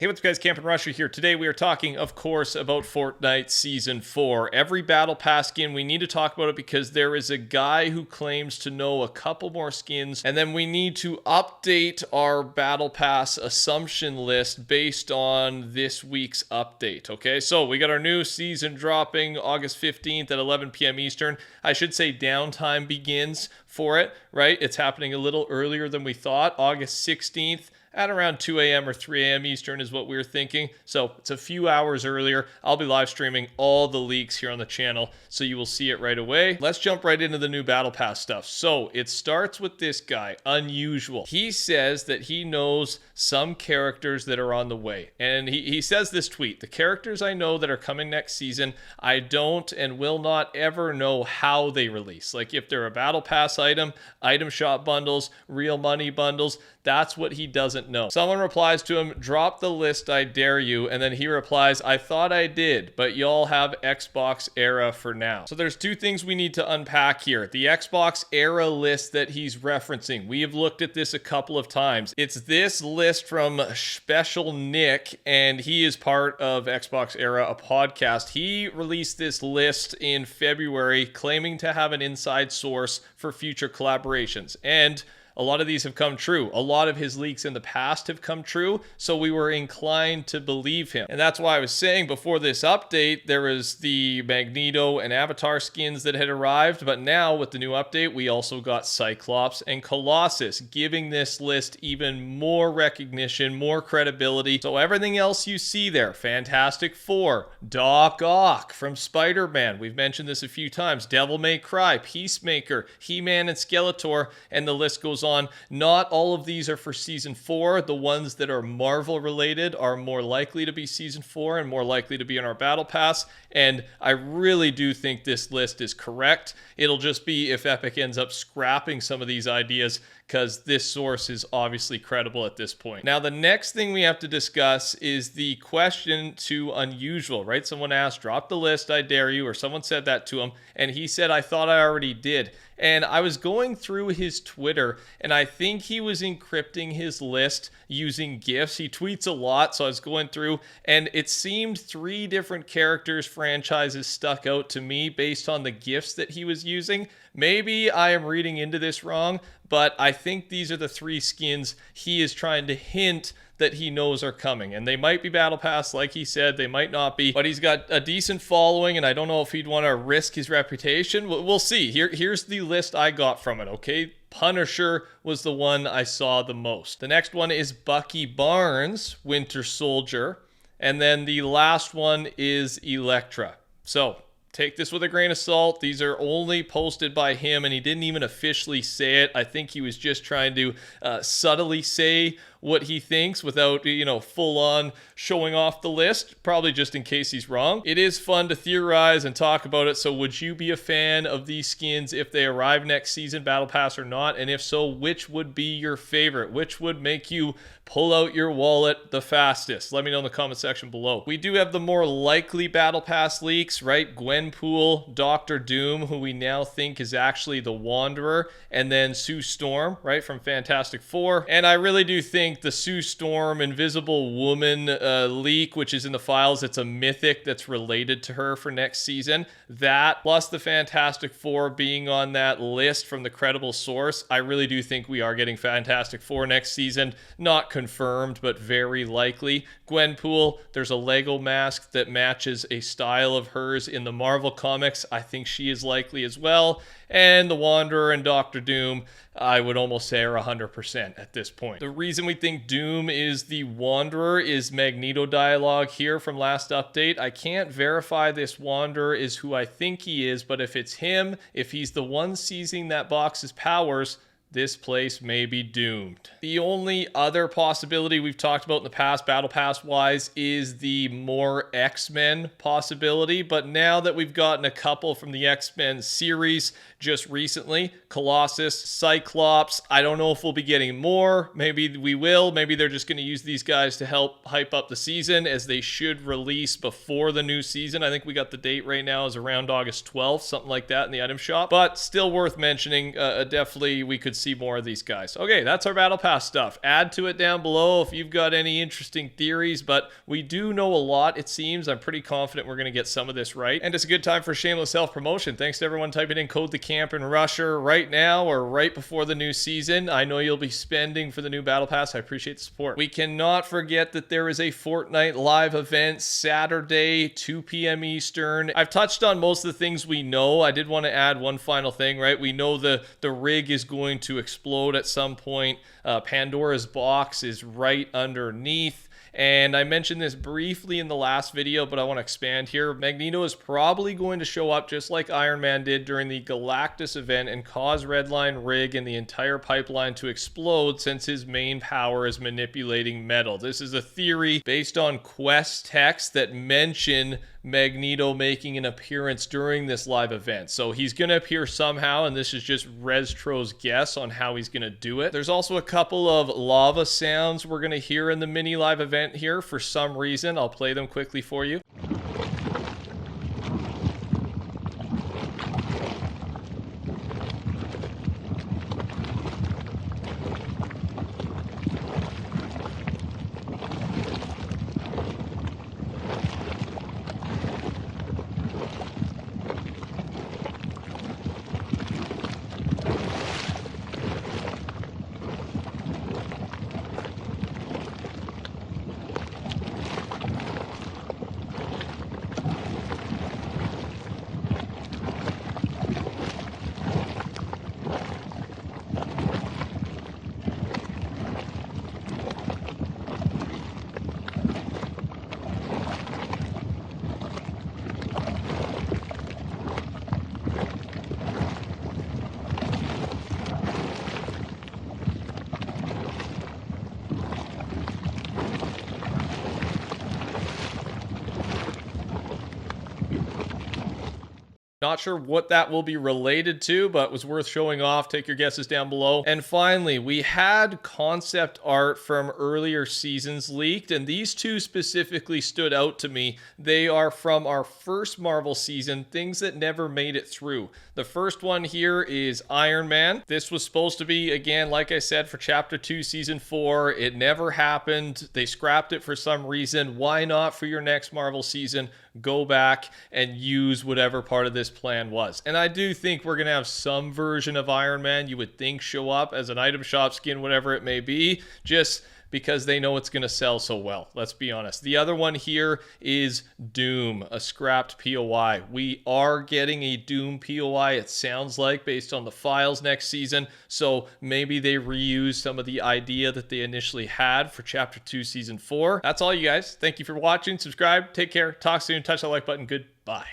Hey, what's up guys, TheCampingRusher here. Today we are talking, of course, about Fortnite Season 4. Every Battle Pass skin, we need to talk about it because there is a guy who claims to know a couple more skins, and then we need to update our Battle Pass assumption list based on this week's update, okay? So we got our new season dropping August 15th at 11 p.m. Eastern. I should say downtime begins for it, right? It's happening a little earlier than we thought, August 16th. At around 2 a.m. or 3 a.m. Eastern is what we were thinking. So it's a few hours earlier. I'll be live streaming all the leaks here on the channel, so you will see it right away. Let's jump right into the new Battle Pass stuff. So it starts with this guy, Unusual. He says that he knows some characters that are on the way. And he says this tweet: the characters I know that are coming next season, I don't and will not ever know how they release. Like if they're a Battle Pass item shop bundles, real money bundles, that's what he doesn't know. Someone replies to him, drop the list, I dare you. And then he replies, I thought I did, but y'all have Xbox era for now. So there's two things we need to unpack here. The Xbox era list that he's referencing. We have looked at this a couple of times. It's this list from Special Nick, and he is part of Xbox Era, a podcast. He released this list in February, claiming to have an inside source for future collaborations. And a lot of these have come true. A lot of his leaks in the past have come true, so we were inclined to believe him. And that's why I was saying before this update, there was the Magneto and Avatar skins that had arrived, but now with the new update, we also got Cyclops and Colossus, giving this list even more recognition, more credibility. So everything else you see there, Fantastic Four, Doc Ock from Spider-Man, we've mentioned this a few times, Devil May Cry, Peacemaker, He-Man and Skeletor, and the list goes on. Not all of these are for Season 4. The ones that are Marvel related are more likely to be Season 4 and more likely to be in our Battle Pass. And I really do think this list is correct. It'll just be if Epic ends up scrapping some of these ideas, because this source is obviously credible at this point. Now, the next thing we have to discuss is the question to Unusual, right? Someone asked, drop the list, I dare you, or someone said that to him, and he said, I thought I already did. And I was going through his Twitter, and I think he was encrypting his list using GIFs. He tweets a lot, so I was going through, and it seemed 3 different characters, franchises stuck out to me based on the GIFs that he was using. Maybe I am reading into this wrong, but I think these are the 3 skins he is trying to hint that he knows are coming. And they might be Battle Pass, like he said, they might not be, but he's got a decent following, and I don't know if he'd want to risk his reputation. We'll see. Here's the list I got from it, okay? Punisher was the one I saw the most. The next one is Bucky Barnes, Winter Soldier, and then the last one is Elektra. So take this with a grain of salt. These are only posted by him, and he didn't even officially say it. I think he was just trying to subtly say what he thinks without, full on showing off the list, probably just in case he's wrong. It is fun to theorize and talk about it. So would you be a fan of these skins if they arrive next season, Battle Pass or not? And if so, which would be your favorite? Which would make you pull out your wallet the fastest? Let me know in the comment section below. We do have the more likely Battle Pass leaks, right? Gwenpool, Doctor Doom, who we now think is actually the Wanderer, and then Sue Storm, right, from Fantastic Four. And I really do think the Sue Storm Invisible Woman leak, which is in the files, it's a mythic that's related to her for next season. That, plus the Fantastic Four being on that list from the credible source, I really do think we are getting Fantastic Four next season. Not confirmed, but very likely. Gwenpool, there's a Lego mask that matches a style of hers in the Marvel comics. I think she is likely as well. And the Wanderer and Doctor Doom, I would almost say are 100% at this point. The reason we think Doom is the Wanderer is Magneto dialogue here from last update. I can't verify this Wanderer is who I think he is, but if it's him, if he's the one seizing that box's powers, this place may be doomed. The only other possibility we've talked about in the past, Battle Pass wise, is the more X-Men possibility. But now that we've gotten a couple from the X-Men series just recently, Colossus, Cyclops, I don't know if we'll be getting more. Maybe we will. Maybe they're just going to use these guys to help hype up the season, as they should release before the new season. I think we got the date right now is around August 12th, something like that in the item shop. But still worth mentioning. Definitely we could see more of these guys. Okay, that's our Battle Pass stuff. Add to it down below if you've got any interesting theories, but we do know a lot, it seems. I'm pretty confident we're going to get some of this right. And it's a good time for shameless self-promotion. Thanks to everyone typing in code TheCampingRusher right now or right before the new season. I know you'll be spending for the new Battle Pass. I appreciate the support. We cannot forget that there is a Fortnite live event Saturday, 2 p.m. Eastern. I've touched on most of the things we know. I did want to add one final thing, right? We know the rig is going to explode at some point. Pandora's box is right underneath. And I mentioned this briefly in the last video, but I want to expand here. Magneto is probably going to show up just like Iron Man did during the Galactus event and cause Redline Rig and the entire pipeline to explode since his main power is manipulating metal. This is a theory based on quest texts that mention Magneto making an appearance during this live event. So he's going to appear somehow, and this is just Restro's guess on how he's going to do it. There's also a couple of lava sounds we're going to hear in the mini live event here for some reason. I'll play them quickly for you. Not sure what that will be related to, but was worth showing off. Take your guesses down below. And finally, we had concept art from earlier seasons leaked, and these two specifically stood out to me. They are from our first Marvel season, things that never made it through. The first one here is Iron Man. This was supposed to be, again, like I said, for Chapter 2, Season 4. It never happened. They scrapped it for some reason. Why not for your next Marvel season? Go back and use whatever part of this plan was. And I do think we're going to have some version of Iron Man you would think show up as an item shop skin, whatever it may be, just because they know it's going to sell so well. Let's be honest. The other one here is Doom, a scrapped POI. We are getting a Doom POI, it sounds like, based on the files next season. So maybe they reuse some of the idea that they initially had for Chapter 2, Season 4. That's all, you guys. Thank you for watching. Subscribe. Take care. Talk soon. Touch that like button. Goodbye.